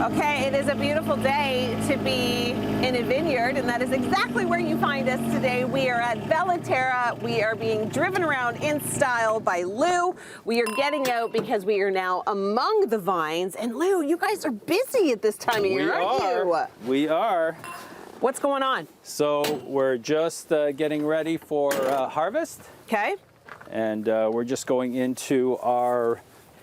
Okay, it is a beautiful day to be in a vineyard, and that is exactly where you find us today. We are at Bella Terra. We are being driven around in style by Lou. We are getting out because we are now among the vines. And Lou, you guys are busy at this time of year, aren't you? We are. What's going on? So we're just getting ready for harvest. Okay. And we're just going into our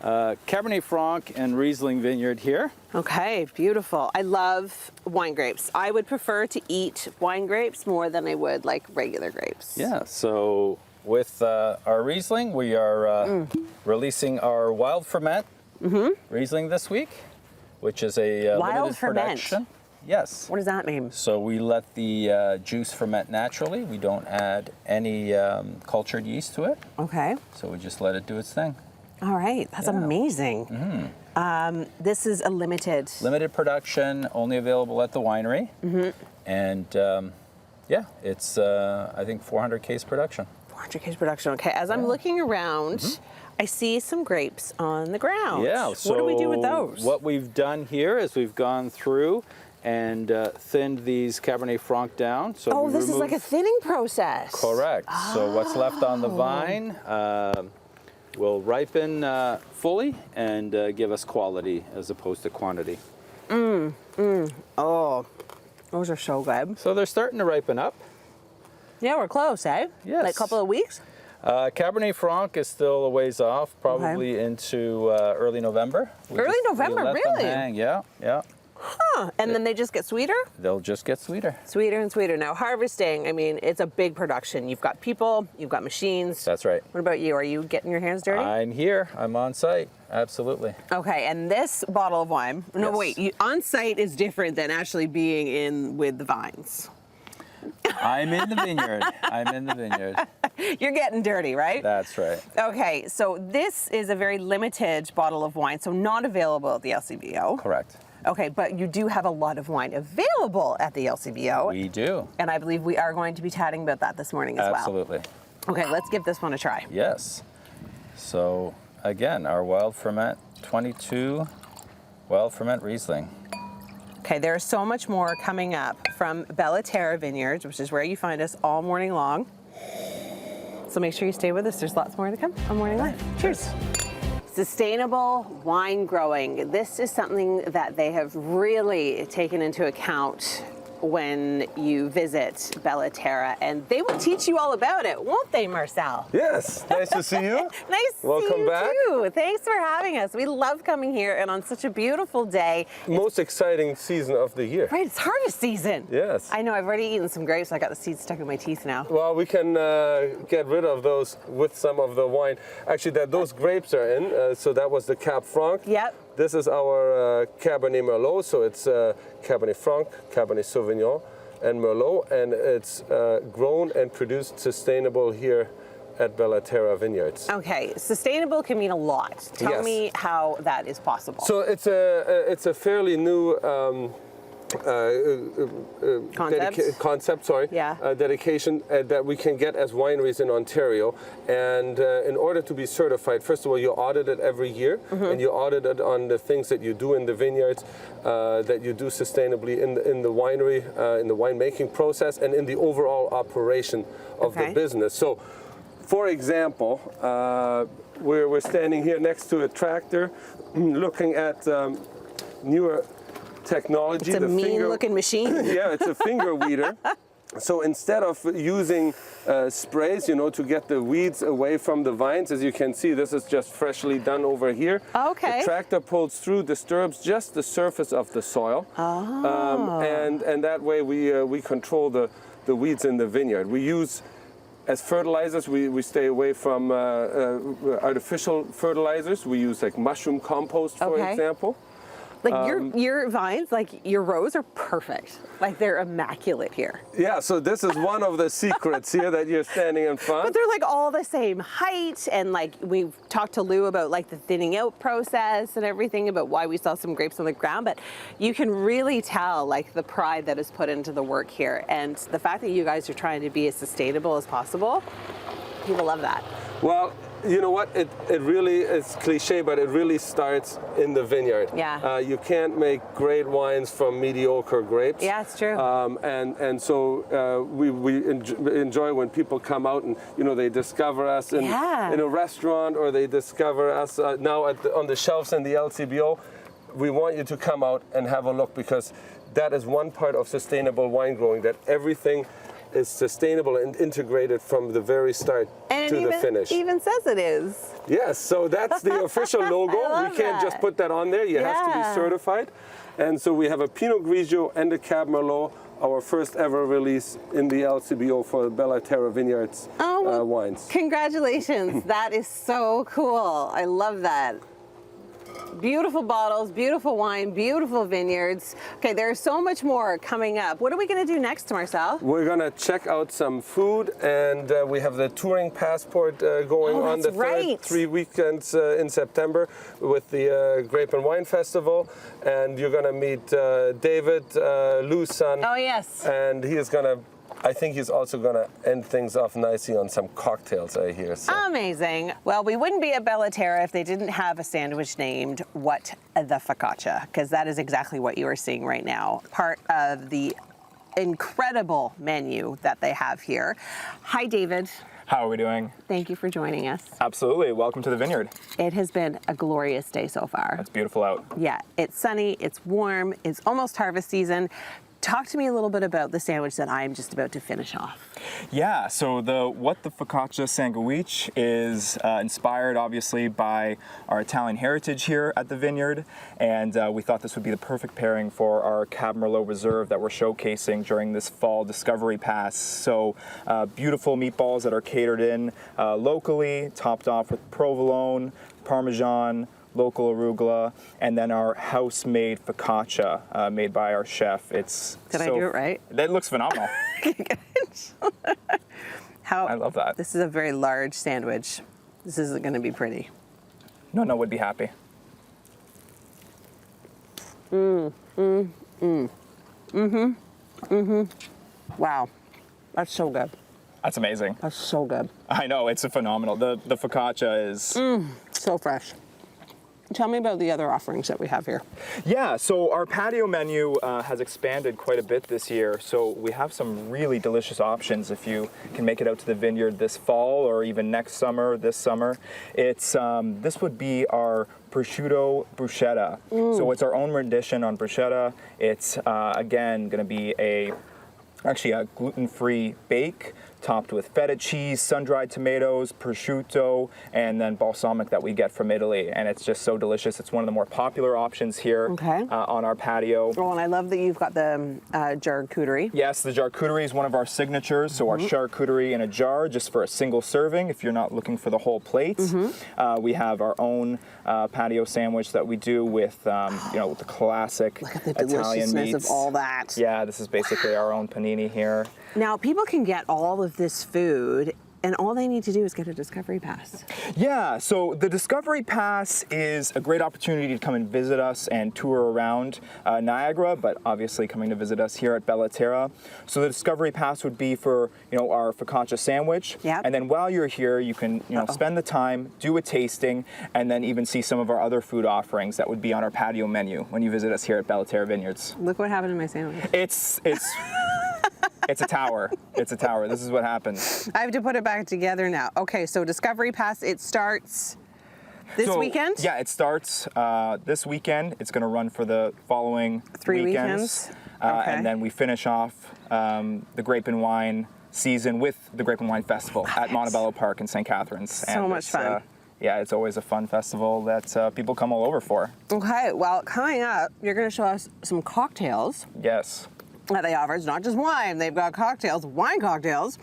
Cabernet Franc and Riesling vineyard here. Okay, beautiful. I love wine grapes. I would prefer to eat wine grapes more than I would like regular grapes. Yeah, so with our Riesling, we are releasing our wild ferment Riesling this week, which is a limited production. Yes. What does that mean? So we let the juice ferment naturally. We don't add any cultured yeast to it. Okay. So we just let it do its thing. All right, that's amazing. This is a limited production, only available at the winery. And yeah, it's I think 400 case production. 400 case production. Okay, as I'm looking around, I see some grapes on the ground. Yeah. So what do we do with those? What we've done here is we've gone through and thinned these Cabernet Franc down. So this is like a thinning process. Correct. So what's left on the vine will ripen fully and give us quality as opposed to quantity. Oh, those are so good. So they're starting to ripen up. Yeah, we're close, eh? Yes. Like a couple of weeks? Cabernet Franc is still a ways off, probably into early November. Early November, let really? them hang. Yeah, yeah. Huh, and then they just get sweeter? They'll just get sweeter. Sweeter and sweeter. Now, harvesting, I mean, it's a big production. You've got people, you've got machines. That's right. What about you? Are you getting your hands dirty? I'm here. I'm on site. Absolutely. Okay, and this bottle of wine, no, Yes. wait, on site is different than actually being in with the vines. I'm in the vineyard. I'm in the vineyard. You're getting dirty, right? That's right. Okay, so this is a very limited bottle of wine, so not available at the LCBO. Correct. Okay, but you do have a lot of wine available at the LCBO. We do. And I believe we are going to be chatting about that this morning as well. Absolutely. Okay, let's give this one a try. Yes. So again, our wild ferment 22 wild ferment Riesling. Okay, there's so much more coming up from Bella Terra Vineyards, which is where you find us all morning long. So make sure you stay with us. There's lots more to come on Morning Live. Cheers. Sustainable wine growing. This is something that they have really taken into account when you visit Bella Terra, and they will teach you all about it, won't they, Marcel? Yes, nice to see you. Nice to Welcome see you back. too. Thanks for having us. We love coming here, and on such a beautiful day. Most exciting season of the year. Right, it's harvest season. Yes. I know, I've already eaten some grapes. I got the seeds stuck in my teeth now. Well, we can get rid of those with some of the wine. Actually, those grapes are in, so that was the Cab Franc. Yep. This is our Cabernet Merlot, so it's Cabernet Franc, Cabernet Sauvignon, and Merlot, and it's grown and produced sustainable here at Bella Terra Vineyards. Okay, sustainable can mean a lot. Tell me how that is possible. So it's a fairly new concept, dedication that we can get as wineries in Ontario. And in order to be certified, first of all, you audit it every year, and you audit it on the things that you do in the vineyards, that you do sustainably in the winery, in the winemaking process, and in the overall operation of the business. So, for example, we're standing here next to a tractor, looking at newer technology. It's a mean-looking machine. Yeah, it's a finger weeder. So instead of using sprays, to get the weeds away from the vines, as you can see, this is just freshly done over here. Okay. The tractor pulls through, disturbs just the surface of the soil. Oh. And that way we control the weeds in the vineyard. We use, as fertilizers, we stay away from artificial fertilizers. We use like mushroom compost, for example. Like your vines, like your rows are perfect. Like they're immaculate here. Yeah, so this is one of the secrets here that you're standing in front. But they're like all the same height, and like we've talked to Lou about like the thinning out process and everything, about why we saw some grapes on the ground, but you can really tell like the pride that is put into the work here, and the fact that you guys are trying to be as sustainable as possible, people love that. Well, you know what? It really is cliche, but it really starts in the vineyard. Yeah. You can't make great wines from mediocre grapes. Yeah, it's true. And so we enjoy when people come out and they discover us in a restaurant, or they discover us now on the shelves in the LCBO. We want you to come out and have a look, because that is one part of sustainable wine growing, that everything is sustainable and integrated from the very start to the finish. It even says it is. Yes, so that's the official logo. We can't just put that on there. You have to be certified. And so we have a Pinot Grigio and a Cab Merlot, our first ever release in the LCBO for Bella Terra Vineyards wines. Congratulations. That is so cool. I love that. Beautiful bottles, beautiful wine, beautiful vineyards. Okay, there's so much more coming up. What are we going to do next, Marcel? We're going to check out some food, and we have the touring passport going on the third 3 weekends in September with the Grape Wine Festival. And you're going to meet David, Lou's son. Oh, yes. And he is going to, I think he's also going to end things off nicely on some cocktails, I hear. So. Amazing. Well, we wouldn't be at Bella Terra if they didn't have a sandwich named What the Focaccia, because that is exactly what you are seeing right now. Part of the incredible menu that they have here. Hi, David. How are we doing? Thank you for joining us. Absolutely. Welcome to the vineyard. It has been a glorious day so far. It's beautiful out. Yeah, it's sunny, it's warm, it's almost harvest season. Talk to me a little bit about the sandwich that I'm just about to finish off. Yeah, so the What the Focaccia sandwich is inspired obviously by our Italian heritage here at the vineyard, and we thought this would be the perfect pairing for our Cab Merlot Reserve that we're showcasing during this fall Discovery Pass. So beautiful meatballs that are catered in locally, topped off with provolone, Parmesan, local arugula, and then our house-made focaccia made by our chef. Did I do it right? That looks phenomenal. I love that. This is a very large sandwich. This isn't going to be pretty. No would be happy. Wow, that's so good. That's amazing. That's so good. I know, it's a phenomenal. The focaccia is so fresh. Tell me about the other offerings that we have here. Yeah, so our patio menu has expanded quite a bit this year. So we have some really delicious options if you can make it out to the vineyard this fall or even next summer, this summer. It's this would be our prosciutto bruschetta. So it's our own rendition on bruschetta. It's again going to be actually a gluten-free bake topped with feta cheese, sun-dried tomatoes, prosciutto, and then balsamic that we get from Italy. And it's just so delicious. It's one of the more popular options here on our patio. Oh, and I love that you've got the charcuterie. Yes, the charcuterie is one of our signatures. So our charcuterie in a jar, just for a single serving, if you're not looking for the whole plate. We have our own patio sandwich that we do with, with the classic Look at the Italian deliciousness meats. of all that. Yeah, this is basically our own panini here. Now, people can get all of this food, and all they need to do is get a Discovery Pass. Yeah, so the Discovery Pass is a great opportunity to come and visit us and tour around Niagara, but obviously coming to visit us here at Bella Terra. So the Discovery Pass would be for, our focaccia sandwich. Yep. And then while you're here, you can, spend the time, do a tasting, and then even see some of our other food offerings that would be on our patio menu when you visit us here at Bella Terra Vineyards. Look what happened to my sandwich. It's a tower. It's a tower. This is what happens. I have to put it back together now. Okay, so Discovery Pass, it starts this weekend? Yeah, it starts this weekend. It's going to run for the following 3 weekends. And then we finish off the Grape and Wine season with the Grape and Wine Festival at Montebello Park in St. Catharines. So much fun. Yeah, it's always a fun festival that people come all over for. Okay, well, coming up, you're going to show us some cocktails. Yes. That they offer. It's not just wine. They've got cocktails, wine cocktails.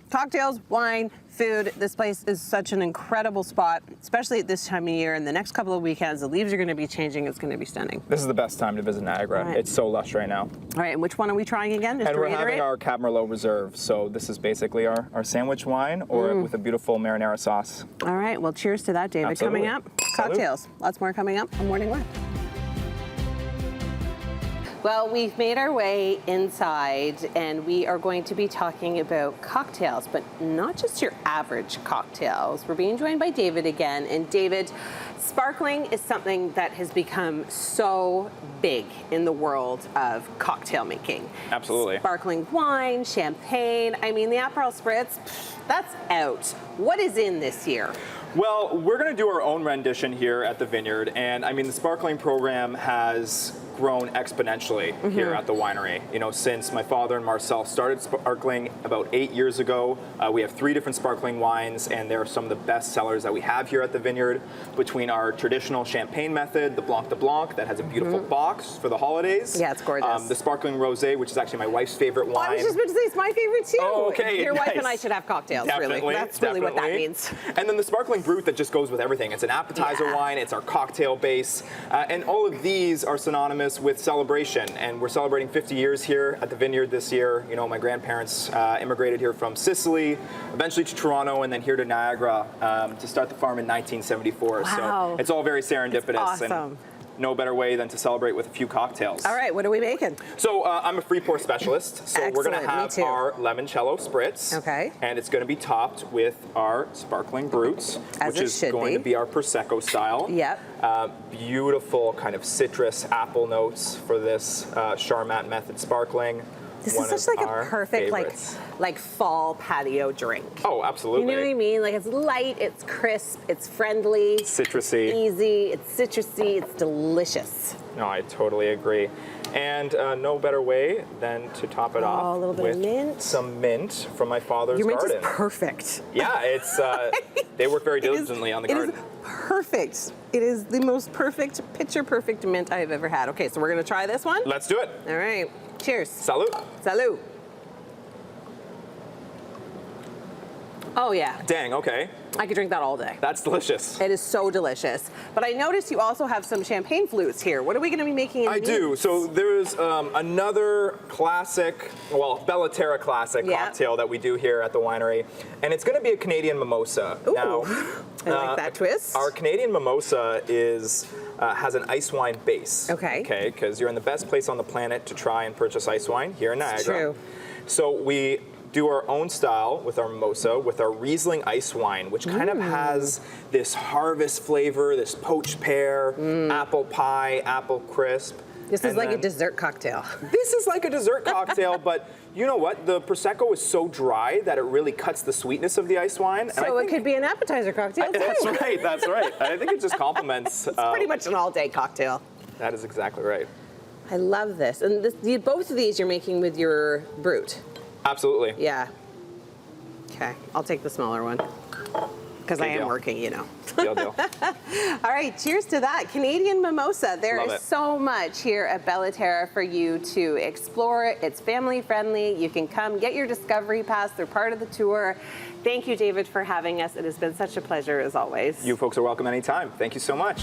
Cocktails, wine, food. This place is such an incredible spot, especially at this time of year. In the next couple of weekends, the leaves are going to be changing. It's going to be stunning. This is the best time to visit Niagara. Right. It's so lush right now. All right, and which one are we trying again? Just and to we're reiterate? having our Cab Merlot Reserve. So this is basically our sandwich wine, or with a beautiful marinara sauce. All right, well, cheers to that, David. Absolutely. Coming up, cocktails. Lots more coming up on Morning Live. Well, we've made our way inside and we are going to be talking about cocktails, but not just your average cocktails. We're being joined by David again. And David, sparkling is something that has become so big in the world of cocktail making. Absolutely. Sparkling wine, champagne. I mean, the Aperol Spritz, that's out. What is in this year? Well, we're going to do our own rendition here at the Vineyard, and I mean, the sparkling program has grown exponentially here at the winery. You know, since my father and Marcel started sparkling about 8 years ago, we have 3 different sparkling wines, and they're some of the best sellers that we have here at the Vineyard. Between our traditional champagne method, the Blanc de Blanc, that has a beautiful box for the holidays. Yeah, it's gorgeous. The sparkling rosé, which is actually my wife's favorite wine. I was just about to say it's my favorite too. Oh, okay. Your wife Nice. and I should have cocktails, Definitely, really. That's really what that means. And then the sparkling brut that just goes with everything. It's an appetizer wine, it's our cocktail base, and all of these are synonymous with celebration. And we're celebrating 50 years here at the Vineyard this year. You know, my grandparents immigrated here from Sicily, eventually to Toronto, and then here to Niagara to start the farm in 1974. Wow. So it's all very serendipitous. It's awesome. And no better way than to celebrate with a few cocktails. All right, what are we making? So I'm a free pour specialist. So we're going to Excellent, me have too. our limoncello spritz. Okay. And it's going to be topped with our sparkling brutes, As which it is should going be. to be our Prosecco style. Yep. Beautiful kind of citrus apple notes for this Charmat method sparkling. This One is such of like a our perfect favorites. like fall patio drink. Oh, absolutely. You know what I mean? Like it's light, it's crisp, it's friendly, Citrusy. easy, it's citrusy, it's delicious. No, I totally agree. And no better way than to top it off a little bit with of mint. some mint from my father's Your mint garden. is perfect. Yeah, it's they work very diligently on the garden. It is perfect. It is the most perfect, picture perfect mint I've ever had. Okay, so we're gonna try this one. Let's do it. All right. Cheers. Salud. Salud. Oh yeah, Dang, okay. I could drink that all day. That's delicious. It is so delicious. But I noticed you also have some champagne flutes here. What are we going to be making in I do. these? So there's another classic, well, Bella Terra classic cocktail that we do here at the winery, and it's going to be a Canadian mimosa. Ooh, Now, I like that twist. our Canadian mimosa is has an ice wine base. Okay. Okay, because you're in the best place on the planet to try and purchase ice wine here in Niagara. It's true. So we do our own style with our mimosa, with our Riesling ice wine, which kind of has this harvest flavor, this poached pear, apple pie, apple crisp. This is And like a then- dessert cocktail. This is like a dessert cocktail, but you know what? The Prosecco is so dry that it really cuts the sweetness of the ice wine. and I So it think- could be an appetizer cocktail too. That's right, that's right. I think it just complements. Pretty much an all-day cocktail. That is exactly right. I love this. And both of these you're making with your brut. Absolutely. Yeah. Okay, I'll take the smaller one. Because I Good am deal. working, you know. Deal. All right, cheers to that. Canadian mimosa. There Love is it. so much here at Bella Terra for you to explore. It's family friendly. You can come get your Discovery Pass. They're part of the tour. Thank you, David, for having us. It has been such a pleasure as always. You folks are welcome anytime. Thank you so much.